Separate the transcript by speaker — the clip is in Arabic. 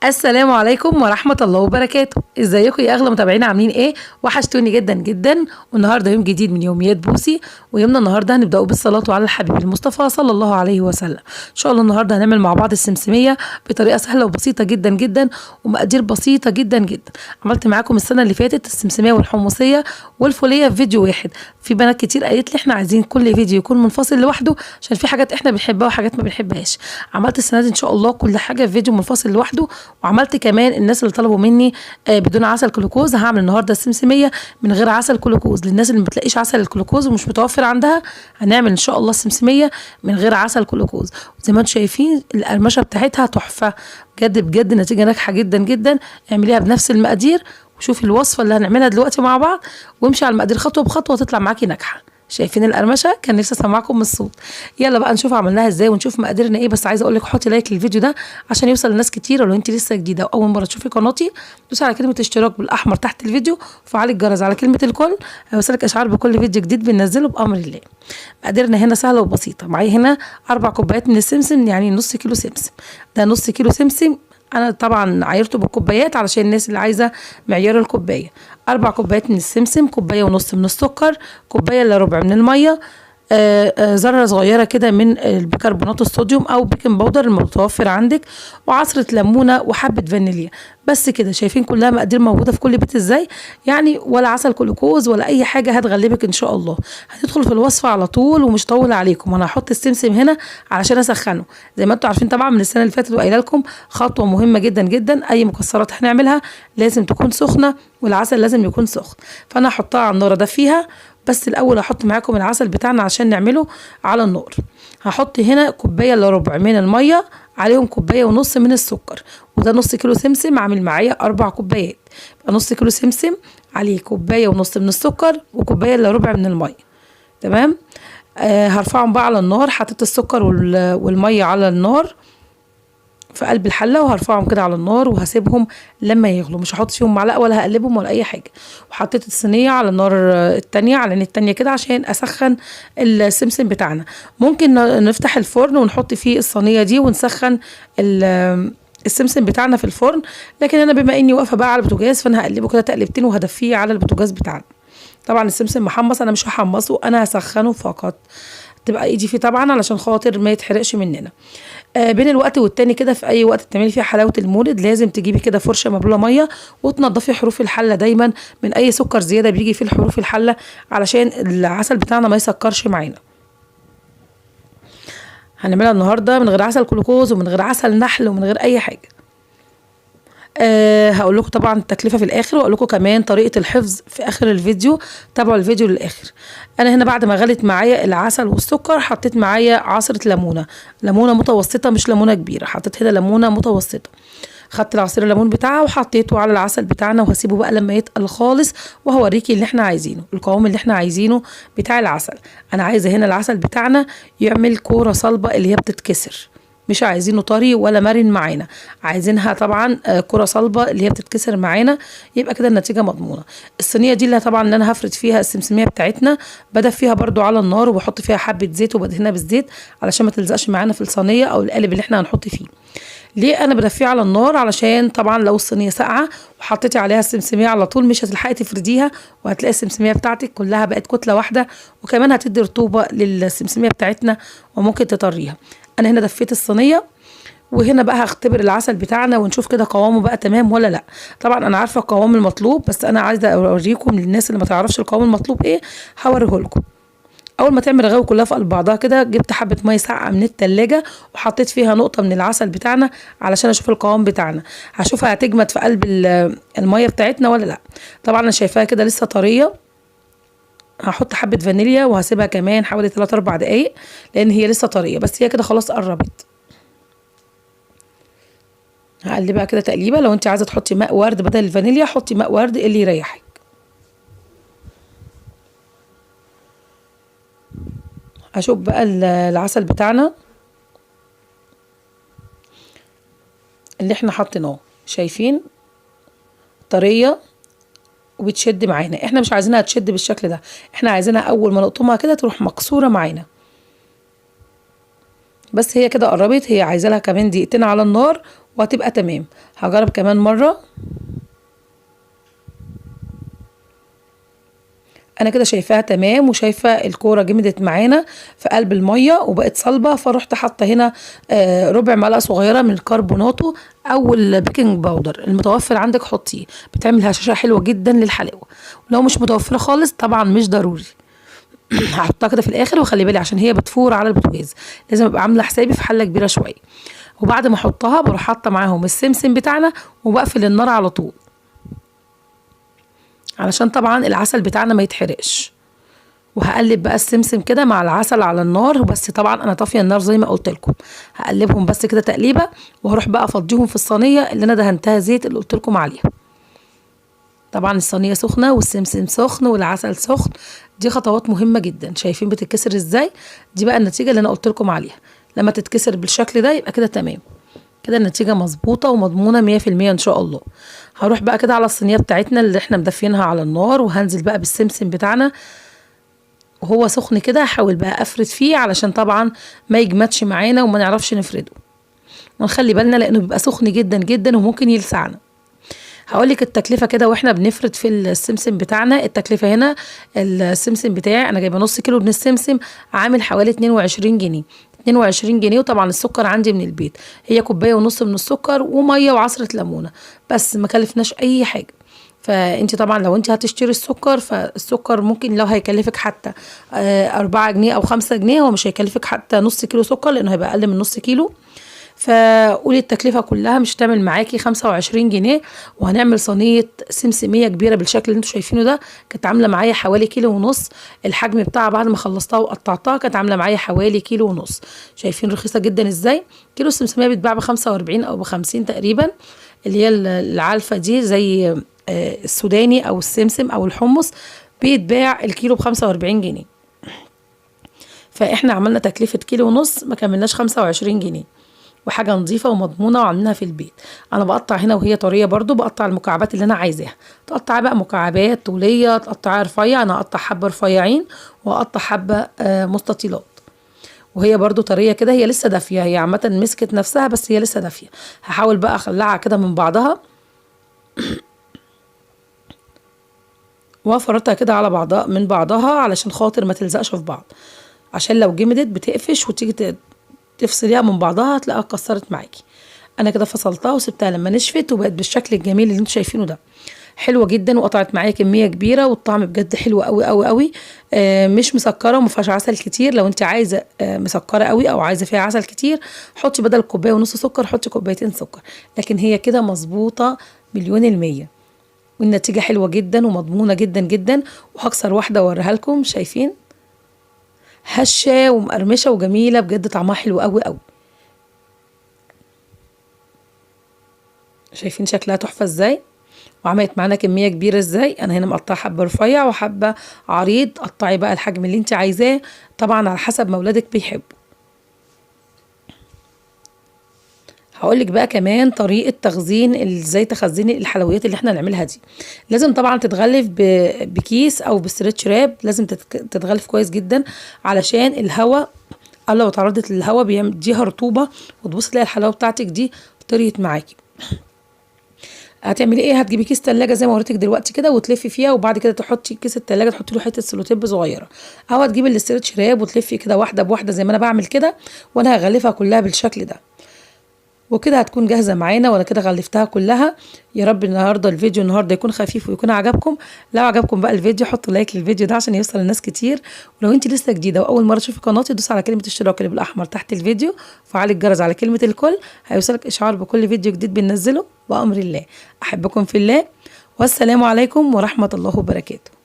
Speaker 1: السلام عليكم ورحمة الله وبركاته. ازيكم يا اغلى متابعين، عاملين ايه؟ وحشتوني جدا جدا. والنهارده يوم جديد من يوميات بوسي، ويومنا النهارده هنبدأه بالصلاة على الحبيب المصطفى صلى الله عليه وسلم. ان شاء الله النهارده هنعمل مع بعض السمسمية بطريقة سهلة وبسيطة جدا جدا، ومقادير بسيطة جدا جدا. عملت معاكم السنة اللي فاتت السمسمية والحمصية والفولية في فيديو واحد. في بنات كتير قالت لي احنا عايزين كل فيديو يكون منفصل لوحده، عشان في حاجات احنا بنحبها وحاجات ما بنحبهاش. عملت السنة دي ان شاء الله كل حاجة في فيديو منفصل لوحده. وعملت كمان الناس اللي طلبوا مني بدون عسل كلوكوز، هعمل النهارده السمسميه من غير عسل كلوكوز. للناس اللي ما بتلاقيش عسل الكلوكوز ومش متوفر عندها، هنعمل ان شاء الله السمسميه من غير عسل كلوكوز. وزي ما انتم شايفين القرمشه بتاعتها تحفه بجد بجد، نتيجه ناجحه جدا جدا. اعمليها بنفس المقادير وشوفي الوصفه اللي هنعملها دلوقتي مع بعض، وامشي على المقادير خطوه بخطوه تطلع معاكي ناجحه. شايفين القرمشه؟ كان نفسي اسمعكم من الصوت. يلا بقى نشوف عملناها ازاي ونشوف مقاديرنا ايه. بس عايزه اقول لك حطي لايك للفيديو ده عشان يوصل لناس كتير. ولو انت لسه جديده واول مره تشوفي قناتي، دوسي على كلمه اشتراك بالاحمر تحت الفيديو وفعلي الجرس على كلمه الكل، هيوصلك اشعار بكل فيديو جديد بننزله بامر الله. مقاديرنا هنا سهله وبسيطه. معايا هنا 4 كوبايات من السمسم، يعني نص كيلو سمسم. ده نص كيلو سمسم، انا طبعا عايرته بالكوبايات علشان الناس اللي عايزه معيار الكوبايه. 4 كوبايات من السمسم، كوبايه ونص من السكر، كوبايه الا ربع من الميه، ذره صغيره كده من البيكربونات الصوديوم او بيكنج باودر المتوفر عندك، وعصره ليمونه وحبه فانيليا. بس كده. شايفين كلها مقادير موجوده في كل بيت ازاي؟ يعني ولا عسل كلوكوز ولا اي حاجه هتغلبك ان شاء الله. هتدخل في الوصفه على طول ومش طول عليكم. انا هحط السمسم هنا علشان اسخنه، زي ما انتم عارفين طبعا من السنه اللي فاتت، وقايله لكم خطوه مهمه جدا جدا. اي مكسرات هنعملها لازم تكون سخنه، والعسل لازم يكون سخن. فانا هحطها على النار ادفيها. بس الاول هحط معاكم العسل بتاعنا عشان نعمله على النار. هحط هنا كوبايه الا ربع من الميه، عليهم كوبايه ونص من السكر. وده نص كيلو سمسم عامل معايا 4 كوبايات. يبقى نص كيلو سمسم عليه كوبايه ونص من السكر وكوبايه الا ربع من الميه. تمام. هرفعهم بقى على النار. حطيت السكر والميه على النار في قلب الحله، وهرفعهم كده على النار وهسيبهم لما يغلوا. مش هحط فيهم معلقه ولا هقلبهم ولا اي حاجه. وحطيت الصينيه على النار التانية، على النار التانية كده عشان اسخن السمسم بتاعنا. ممكن نفتح الفرن ونحط فيه الصينيه دي ونسخن السمسم بتاعنا في الفرن. لكن انا بما اني واقفه بقى على البوتاجاز، فانا هقلبه كده تقلبتين وهدفيه على البوتاجاز بتاعنا. طبعا السمسم محمص، انا مش هحمصه، انا هسخنه فقط. تبقى ايدي فيه طبعا علشان خاطر ما يتحرقش مننا. بين الوقت والتاني كده، في اي وقت بتعملي فيه حلاوه المولد، لازم تجيبي كده فرشه مبلوله ميه وتنضفي حروف الحله دايما من اي سكر زياده بيجي في حروف الحله، علشان العسل بتاعنا ما يسكرش معانا. هنعملها النهارده من غير عسل كلوكوز ومن غير عسل نحل ومن غير اي حاجه. هقول لكم طبعا التكلفه في الاخر، واقول لكم كمان طريقه الحفظ في اخر الفيديو. تابعوا الفيديو للاخر. انا هنا بعد ما غلت معايا العسل والسكر، حطيت معايا عصره ليمونه. ليمونه متوسطه مش ليمونه كبيره، حطيت هنا ليمونه متوسطه. خدت العصير الليمون بتاعها وحطيته على العسل بتاعنا، وهسيبه بقى لما يتقل خالص، وهوريكي اللي احنا عايزينه، القوام اللي احنا عايزينه بتاع العسل. انا عايزه هنا العسل بتاعنا يعمل كوره صلبه اللي هي بتتكسر، مش عايزينه طري ولا مرن معانا، عايزينها طبعا كرة صلبة اللي هي بتتكسر معانا. يبقى كده النتيجة مضمونة. الصينية دي اللي طبعا اللي انا هفرد فيها السمسمية بتاعتنا، بدف فيها برضو على النار، وبحط فيها حبة زيت وبدهنها بالزيت علشان ما تلزقش معانا في الصينية او القالب اللي احنا هنحط فيه. ليه انا بدفيها على النار؟ علشان طبعا لو الصينيه ساقعه وحطيتي عليها السمسميه على طول مش هتلحقي تفرديها، وهتلاقي السمسميه بتاعتك كلها بقت كتله واحده، وكمان هتدي رطوبه للسمسميه بتاعتنا وممكن تطريها. انا هنا دفيت الصينيه، وهنا بقى هختبر العسل بتاعنا ونشوف كده قوامه بقى تمام ولا لا. طبعا انا عارفه القوام المطلوب، بس انا عايزه اوريكم للناس اللي ما تعرفش القوام المطلوب ايه، هوريه لكم. اول ما تعمل الرغاوي كلها في قلب بعضها كده، جبت حبه ميه ساقعه من التلاجة وحطيت فيها نقطه من العسل بتاعنا علشان اشوف القوام بتاعنا، هشوفها هتجمد في قلب الميه بتاعتنا ولا لا. طبعا انا شايفاها كده لسه طريه. هحط حبه فانيليا وهسيبها كمان حوالي 3 4 دقايق، لان هي لسه طريه، بس هي كده خلاص قربت. هقلبها كده تقليبه. لو انت عايزه تحطي ماء ورد بدل الفانيليا، حطي ماء ورد اللي يريحك. هشوف بقى العسل بتاعنا اللي احنا حطيناه، شايفين طريه وبتشد معانا. احنا مش عايزينها تشد بالشكل ده، احنا عايزينها اول ما نقطمها كده تروح مكسوره معانا. بس هي كده قربت، هي عايزه لها كمان دقيقتين على النار وهتبقى تمام. هجرب كمان مرة. انا كده شايفاها تمام، وشايفه الكوره جمدت معانا في قلب الميه وبقت صلبه، فرحت حاطه هنا ربع معلقه صغيره من الكربوناتو او البيكنج باودر، المتوفر عندك حطيه، بتعمل هشاشه حلوه جدا للحلاوه. ولو مش متوفره خالص طبعا مش ضروري. هحطها كده في الاخر، وخلي بالي عشان هي بتفور على البوتاجاز، لازم ابقى عامله حسابي في حله كبيره شويه. وبعد ما احطها بروح حاطه معاهم السمسم بتاعنا، وبقفل النار على طول علشان طبعا العسل بتاعنا ما يتحرقش. وهقلب بقى السمسم كده مع العسل على النار، بس طبعا انا طافيه النار زي ما قلت لكم. هقلبهم بس كده تقليبه، وهروح بقى افضيهم في الصينيه اللي انا دهنتها زيت اللي قلت لكم عليها. طبعا الصينيه سخنه والسمسم سخن والعسل سخن، دي خطوات مهمه جدا. شايفين بتتكسر ازاي؟ دي بقى النتيجه اللي انا قلت لكم عليها. لما تتكسر بالشكل ده يبقى كده تمام، كده النتيجه مظبوطه ومضمونه 100% ان شاء الله. هروح بقى كده على الصينيه بتاعتنا اللي احنا مدفينها على النار، وهنزل بقى بالسمسم بتاعنا وهو سخن كده. هحاول بقى افرد فيه علشان طبعا ما يجمدش معانا وما نعرفش نفرده، ونخلي بالنا لانه بيبقى سخن جدا جدا وممكن يلسعنا. هقولك التكلفه كده واحنا بنفرد في السمسم بتاعنا. التكلفه هنا السمسم بتاعي انا جايبه نص كيلو من السمسم، عامل حوالي 22 جنيه. 22 جنيه. وطبعا السكر عندي من البيت، هي كوبايه ونص من السكر وميه وعصره ليمونه بس، ما كلفناش اي حاجه. فانت طبعا لو انت هتشتري السكر، فالسكر ممكن لو هيكلفك حتى 4 جنيه او 5 جنيه، هو مش هيكلفك حتى نص كيلو سكر لانه هيبقى اقل من نص كيلو. فقولي التكلفة كلها مش هتعمل معاكي 25 جنيه. وهنعمل صينية سمسمية كبيرة بالشكل اللي انتوا شايفينه ده، كانت عاملة معايا حوالي كيلو ونص. الحجم بتاعها بعد ما خلصتها وقطعتها كانت عاملة معايا حوالي كيلو ونص. شايفين رخيصة جدا ازاي؟ كيلو السمسمية بيتباع ب45 او ب50 تقريبا، اللي هي العلفة دي زي السوداني او السمسم او الحمص، بيتباع الكيلو ب45 جنيه. فاحنا عملنا تكلفة كيلو ونص ما كملناش 25 جنيه، وحاجه نظيفه ومضمونه وعاملينها في البيت. انا بقطع هنا وهي طريه برضو، بقطع المكعبات اللي انا عايزاها. تقطع بقى مكعبات طوليه، تقطعها رفيع، انا اقطع حبه رفيعين واقطع حبه مستطيلات. وهي برضو طريه كده، هي لسه دافيه، هي عامه مسكت نفسها بس هي لسه دافيه. هحاول بقى اخلعها كده من بعضها وافرطها كده على بعضها من بعضها علشان خاطر ما تلزقش في بعض، عشان لو جمدت بتقفش وتيجي تفصليها من بعضها هتلاقيها اتكسرت معاكي. انا كده فصلتها وسبتها لما نشفت وبقت بالشكل الجميل اللي انتوا شايفينه ده. حلوه جدا وقطعت معايا كميه كبيره، والطعم بجد حلو قوي قوي قوي. مش مسكره وما فيهاش عسل كتير. لو انت عايزه مسكره قوي او عايزه فيها عسل كتير، حطي بدل كوبايه ونص سكر حطي كوبايتين سكر، لكن هي كده مظبوطه 100%. والنتيجه حلوه جدا ومضمونه جدا جدا. وهكسر واحده واوريها لكم. شايفين هشه ومقرمشه وجميله بجد، طعمها حلو قوي قوي. شايفين شكلها تحفه ازاي، وعملت معانا كميه كبيره ازاي. انا هنا مقطعه حبه رفيع وحبه عريض، قطعي بقى الحجم اللي انت عايزاه طبعا على حسب ما اولادك بيحبوا. هقولك بقى كمان طريقه تخزين، ازاي تخزني الحلويات اللي احنا نعملها دي. لازم طبعا تتغلف بكيس او بستريتش راب، لازم تتغلف كويس جدا علشان الهواء لو اتعرضت للهواء بيديها رطوبه، وتبص تلاقي الحلاوه بتاعتك دي طريت معاكي. هتعملي ايه؟ هتجيبي كيس تلاجة زي ما وريتك دلوقتي كده وتلفي فيها، وبعد كده تحطي كيس التلاجة تحطي له حته سلوتيب صغيره، او هتجيبي الاسترتش راب وتلفي كده واحده بواحده زي ما انا بعمل كده، وانا هغلفها كلها بالشكل ده. وكده هتكون جاهزه معانا، وانا كده غلفتها كلها. يا رب الفيديو النهارده يكون خفيف ويكون عجبكم. لو عجبكم بقى الفيديو حطوا لايك للفيديو ده عشان يوصل لناس كتير. ولو انت لسه جديده واول مره تشوفي قناتي، دوس على كلمه اشتراك اللي بالاحمر تحت الفيديو، وفعلي الجرس على كلمه الكل، هيوصلك اشعار بكل فيديو جديد بننزله بامر الله. احبكم في الله، والسلام عليكم ورحمه الله وبركاته.